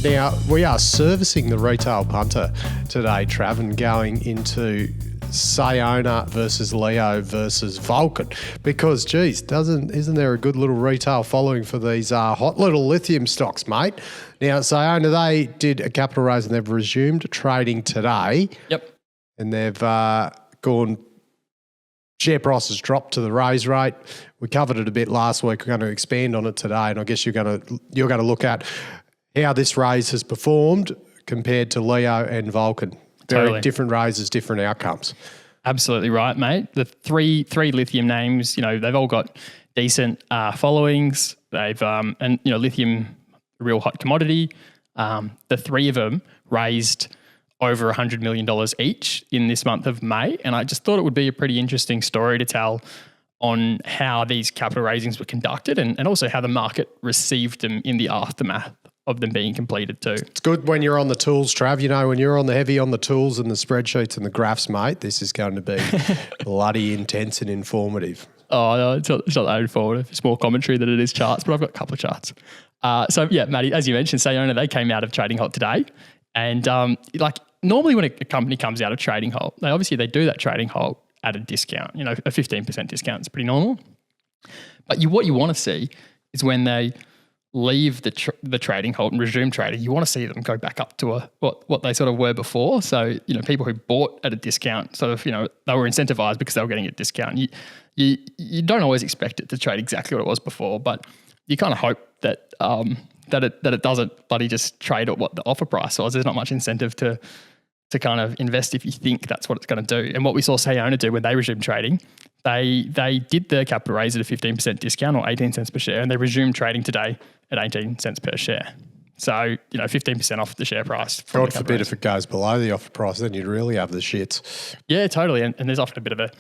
Now, we are servicing the retail punter today, Trav, and going into Sayona versus Leo versus Vulcan because, geez, isn't there a good little retail following for these hot little lithium stocks, mate? Now, Sayona, they did a capital raise and they've resumed trading today. Yep. And they've gone, share price has dropped to the raise rate. We covered it a bit last week. We're going to expand on it today, and I guess you're going to look at how this raise has performed compared to Leo and Vulcan. Very different raises, different outcomes. Absolutely right, mate. The three lithium names, they've all got decent followings. They've and lithium, a real hot commodity. The three of them raised over $100 million each in this month of May, and I just thought it would be a pretty interesting story to tell on how these capital raisings were conducted and also how the market received them in the aftermath of them being completed too. It's good when you're on the tools, Trav. When you're on the tools and the spreadsheets and the graphs, mate, this is going to be bloody intense and informative. Oh, no, it's not that informative. It's more commentary than it is charts, but I've got a couple of charts. Matty, as you mentioned, Sayona, they came out of trading halt today. And normally when a company comes out of trading halt, they do that trading halt at a discount. A 15% discount is pretty normal. But what you want to see is when they leave the trading halt and resume trading, you want to see them go back up to what they sort of were before. So, people who bought at a discount they were incentivized because they were getting a discount. You don't always expect it to trade exactly what it was before, but you kind of hope that it doesn't bloody just trade at what the offer price was. There's not much incentive to kind of invest if you think that's what it's going to do. And what we saw Sayona do when they resumed trading, they did the capital raise at a 15% discount or 18 cents per share, and they resumed trading today at 18 cents per share. So, 15% off the share price. God forbid if it goes below the offer price, then you'd really have the shits. Yeah, totally. And there's often a bit of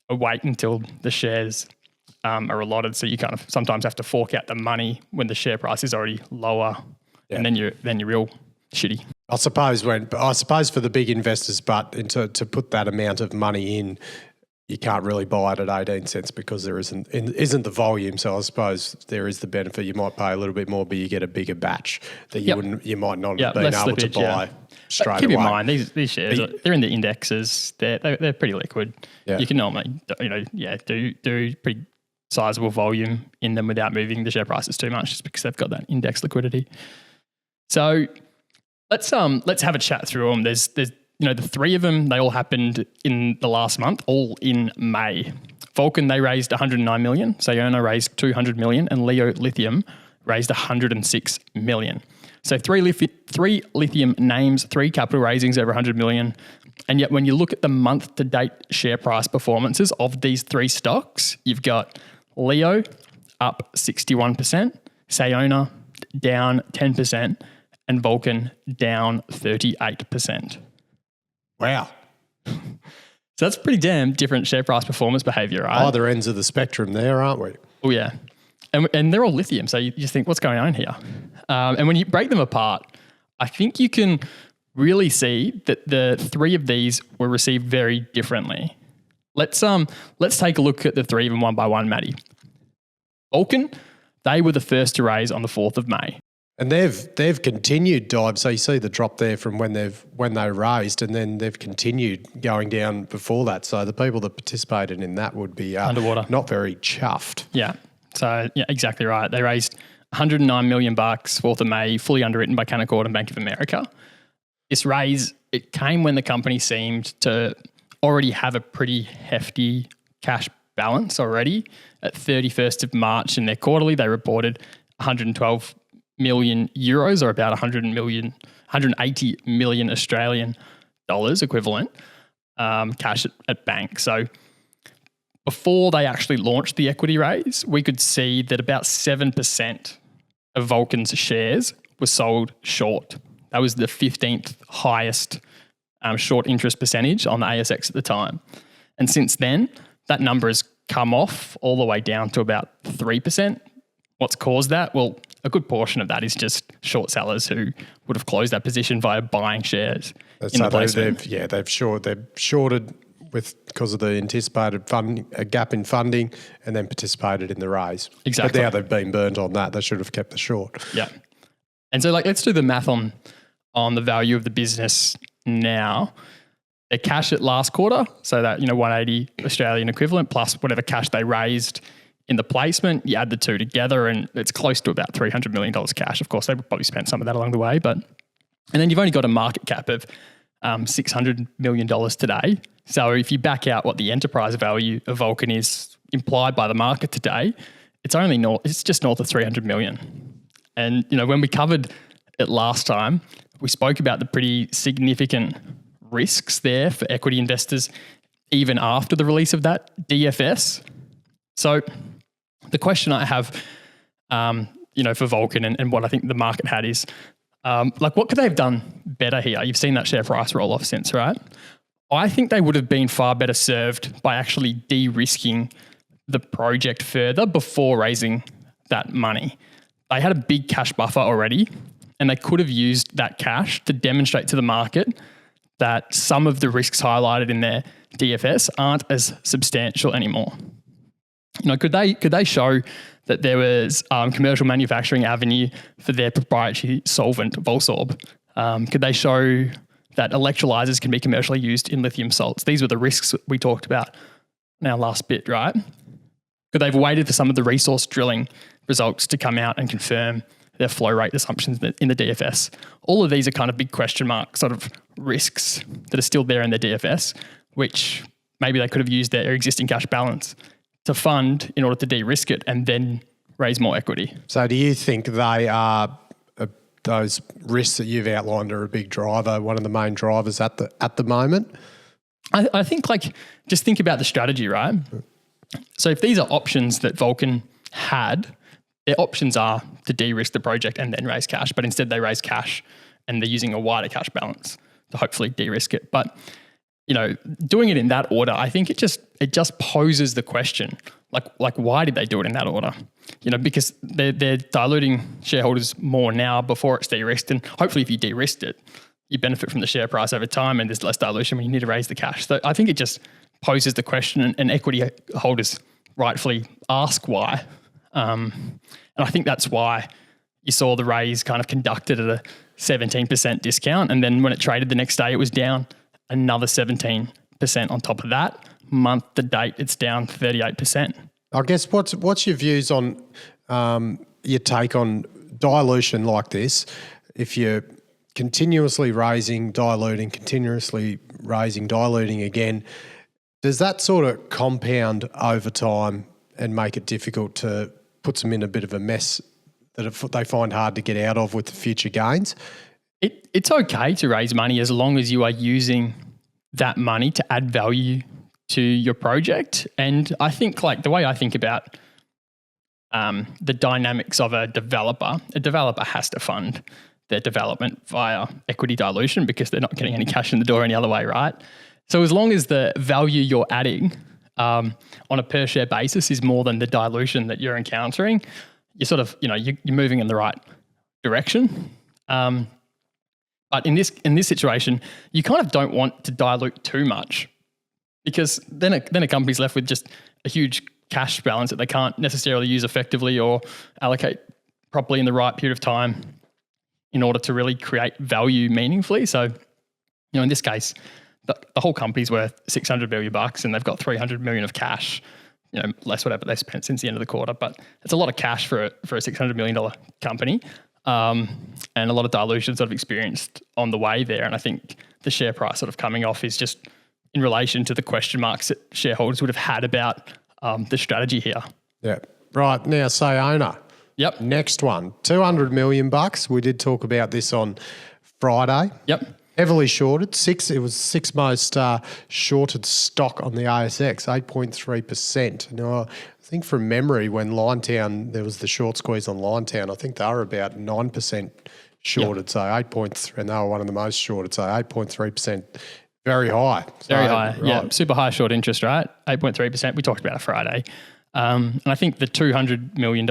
a wait until the shares are allotted. So you kind of sometimes have to fork out the money when the share price is already lower, and then you're real shitty. I suppose for the big investors, but to put that amount of money in, you can't really buy it at 18 cents because there isn't the volume. So I suppose there is the benefit. You might pay a little bit more, but you get a bigger batch that you might not have been able to buy straight away. Keep in mind these shares, they're in the indexes. They're pretty liquid. Yeah. You can normally do pretty sizable volume in them without moving the share prices too much, just because they've got that index liquidity. So let's have a chat through them. There's the three of them, they all happened in the last month, all in May. Vulcan, they raised 109 million. Sayona raised 200 million, and Leo Lithium raised 106 million. So three lithium names, three capital raisings over 100 million. And yet when you look at the month-to-date share price performances of these three stocks, you've got Leo up 61%, Sayona down 10%, and Vulcan down 38%. Wow. So that's pretty damn different share price performance behavior, right? Either ends of the spectrum there, aren't we? Oh, yeah. And they're all lithium, so you just think, what's going on here? And when you break them apart, I think you can really see that the three of these were received very differently. Let's take a look at the three of them one by one, Matty. Vulcan, they were the first to raise on the 4th of May. And they've continued dive. So you see the drop there from when they raised, and then they've continued going down before that. So the people that participated in that would be underwater, not very chuffed. Yeah. So yeah, exactly right. They raised $109 million, 4th of May, fully underwritten by Canaccord and Bank of America. This raise, it came when the company seemed to already have a pretty hefty cash balance already. At 31st of March in their quarterly, they reported 112 million euros, or about 180 million Australian dollars equivalent cash at bank. So before they actually launched the equity raise, we could see that about 7% of Vulcan's shares were sold short. That was the 15th highest short interest percentage on the ASX at the time. And since then, that number has come off all the way down to about 3%. What's caused that? Well, a good portion of that is just short sellers who would have closed that position via buying shares in the placement. They've shorted because of the anticipated a gap in funding, and then participated in the raise. Exactly. But now they've been burnt on that. They should have kept the short. Yeah. And so like, let's do the math on the value of the business now. Their cash at last quarter, so that, 180 Australian equivalent plus whatever cash they raised in the placement, you add the two together and it's close to about $300 million cash. Of course, they probably spent some of that along the way, and then you've only got a market cap of $600 million today. So if you back out what the enterprise value of Vulcan is implied by the market today, it's just north of 300 million. And, when we covered it last time, we spoke about the pretty significant risks there for equity investors, even after the release of that DFS. So the question I have, for Vulcan and what I think the market had is, what could they have done better here? You've seen that share price roll off since, right? I think they would have been far better served by actually de-risking the project further before raising that money. They had a big cash buffer already, and they could have used that cash to demonstrate to the market that some of the risks highlighted in their DFS aren't as substantial anymore. Could they show that there was commercial manufacturing avenue for their proprietary solvent, Volsorb? Could they show that electrolyzers can be commercially used in lithium salts? These were the risks we talked about in our last bit, right? Could they have waited for some of the resource drilling results to come out and confirm their flow rate assumptions in the DFS? All of these are kind of big question mark sort of risks that are still there in their DFS, which maybe they could have used their existing cash balance to fund in order to de-risk it and then raise more equity. So do you think they are, those risks that you've outlined are a big driver, one of the main drivers at the moment? I think just think about the strategy, right? So if these are options that Vulcan had, their options are to de-risk the project and then raise cash, but instead they raise cash and they're using a wider cash balance to hopefully de-risk it. But doing it in that order, I think it just poses the question, like why did they do it in that order? Because they're diluting shareholders more now before it's de-risked, and hopefully if you de-risked it, you benefit from the share price over time and there's less dilution when you need to raise the cash. So I think it just poses the question, and equity holders rightfully ask why. And I think that's why you saw the raise kind of conducted at a 17% discount, and then when it traded the next day, it was down another 17% on top of that. Month to date, it's down 38%. I guess what's your views on your take on dilution like this? If you're continuously raising, diluting, continuously raising, diluting again, does that sort of compound over time and make it difficult to put them in a bit of a mess that they find hard to get out of with the future gains? It's okay to raise money as long as you are using that money to add value to your project. And I think the way I think about the dynamics of a developer has to fund their development via equity dilution because they're not getting any cash in the door any other way, right? So as long as the value you're adding on a per share basis is more than the dilution that you're encountering, you're sort of, you're moving in the right direction. But in this situation, you kind of don't want to dilute too much, because then a company's left with just a huge cash balance that they can't necessarily use effectively or allocate properly in the right period of time in order to really create value meaningfully. So, in this case, the whole company's worth $600 million and they've got $300 million of cash, less whatever they spent since the end of the quarter. But it's a lot of cash for a $600 million company. And a lot of dilution sort of experienced on the way there. And I think the share price sort of coming off is just in relation to the question marks that shareholders would have had about the strategy here. Yeah. Right. Now, Sayona. Yep. Next one, $200 million. We did talk about this on Friday. Yep. Heavily shorted. It was sixth most shorted stock on the ASX, 8.3%. Now, I think from memory, when Liontown, there was the short squeeze on Liontown, I think they were about 9% shorted. Yep. So 8.3, and they were one of the most shorted. So 8.3%, very high. Very high. Right. Yeah. Super high short interest, right? 8.3%. We talked about it Friday. And I think the $200 million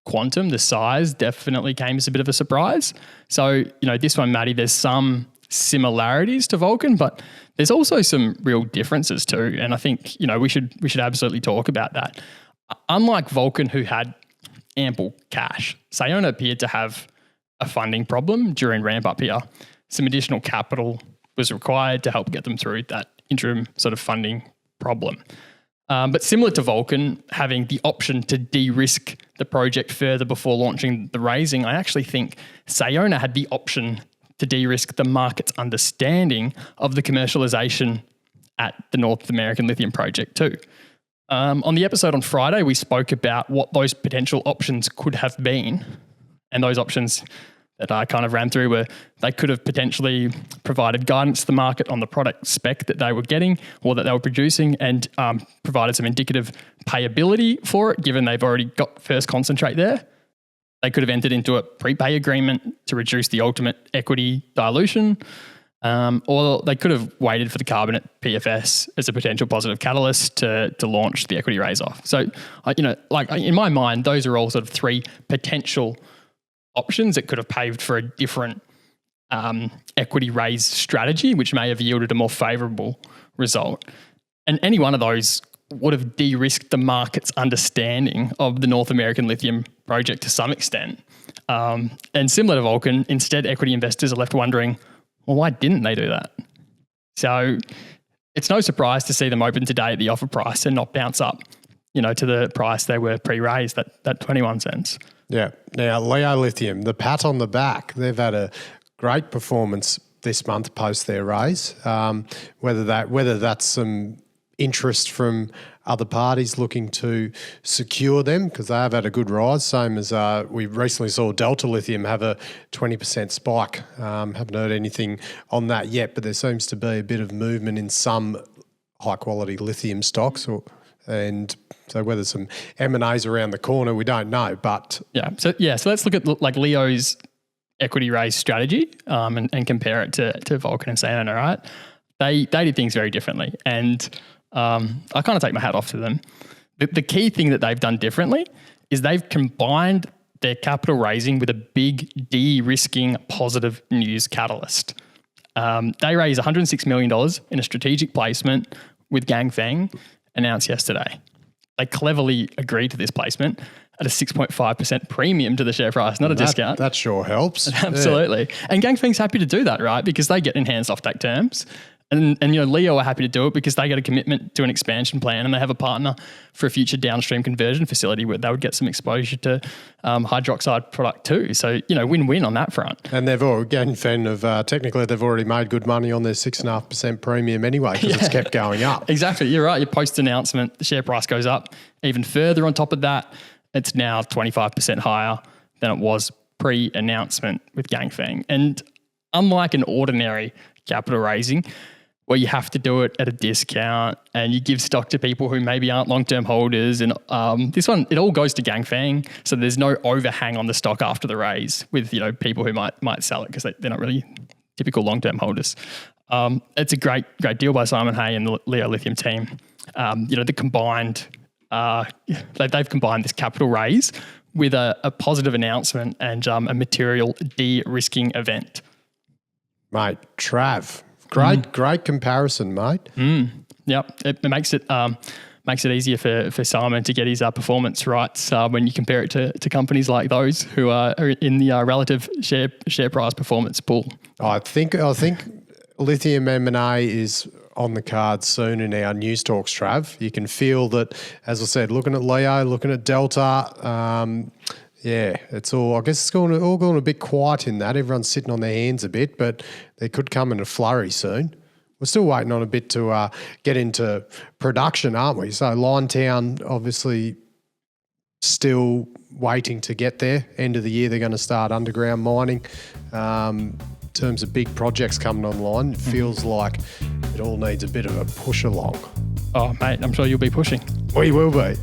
quantum, the size, definitely came as a bit of a surprise. So, this one, Matty, there's some similarities to Vulcan, but there's also some real differences too. And I think, we should absolutely talk about that. Unlike Vulcan, who had ample cash, Sayona appeared to have a funding problem during ramp up here. Some additional capital was required to help get them through that interim sort of funding problem. But similar to Vulcan, having the option to de-risk the project further before launching the raising, I actually think Sayona had the option to de-risk the market's understanding of the commercialization at the North American Lithium project too. On the episode on Friday, we spoke about what those potential options could have been. And those options that I kind of ran through were they could have potentially provided guidance to the market on the product spec that they were getting or that they were producing, and provided some indicative payability for it, given they've already got first concentrate there. They could have entered into a prepay agreement to reduce the ultimate equity dilution, or they could have waited for the carbonate PFS as a potential positive catalyst to launch the equity raise off. So, in my mind, those are all sort of three potential options that could have paved for a different equity raise strategy, which may have yielded a more favourable result. And any one of those would have de-risked the market's understanding of the North American Lithium project to some extent. And similar to Vulcan, instead equity investors are left wondering, well, why didn't they do that? So it's no surprise to see them open today at the offer price and not bounce up, to the price they were pre-raised, that 21 cents. Yeah. Now, Leo Lithium, the pat on the back, they've had a great performance this month post their raise. Whether that's some interest from other parties looking to secure them, because they have had a good rise, same as we recently saw Delta Lithium have a 20% spike. Haven't heard anything on that yet, but there seems to be a bit of movement in some high-quality lithium stocks, so whether some M&As around the corner, we don't know. But so let's look at like Leo's equity raise strategy and compare it to Vulcan and Sayona, right? They did things very differently, and I kind of take my hat off to them. The key thing that they've done differently is they've combined their capital raising with a big de-risking positive news catalyst. They raised $106 million in a strategic placement with Ganfeng, announced yesterday. They cleverly agreed to this placement at a 6.5% premium to the share price, not a discount. That sure helps. Absolutely. Yeah. And Ganfeng's happy to do that, right? Because they get enhanced offtake terms. And Leo are happy to do it because they get a commitment to an expansion plan, and they have a partner for a future downstream conversion facility where they would get some exposure to hydroxide product too. So, win-win on that front. And they've technically they've already made good money on their 6.5% premium anyway, because it's kept going up. Exactly. You're right. Your post-announcement, the share price goes up even further. On top of that, it's now 25% higher than it was pre-announcement with Ganfeng. And unlike an ordinary capital raising, where you have to do it at a discount and you give stock to people who maybe aren't long-term holders. And this one, it all goes to Ganfeng. So there's no overhang on the stock after the raise with, people who might sell it because they're not really typical long-term holders. It's a great deal by Simon Hay and the Leo Lithium team. They've combined this capital raise with a positive announcement and a material de-risking event. Mate, Trav. Great comparison, mate. Yep, it makes it easier for Simon to get his performance rights when you compare it to companies like those who are in the relative share price performance pool. I think lithium M&A is on the cards soon in our news talks, Trav. You can feel that, as I said, looking at Leo, looking at Delta. It's all. I guess it's all going a bit quiet in that. Everyone's sitting on their hands a bit, but they could come in a flurry soon. We're still waiting on a bit to get into production, aren't we? So Liontown, obviously, still waiting to get there. End of the year, they're going to start underground mining. In terms of big projects coming online, it feels like it all needs a bit of a push along. Oh, mate, I'm sure you'll be pushing. We will be.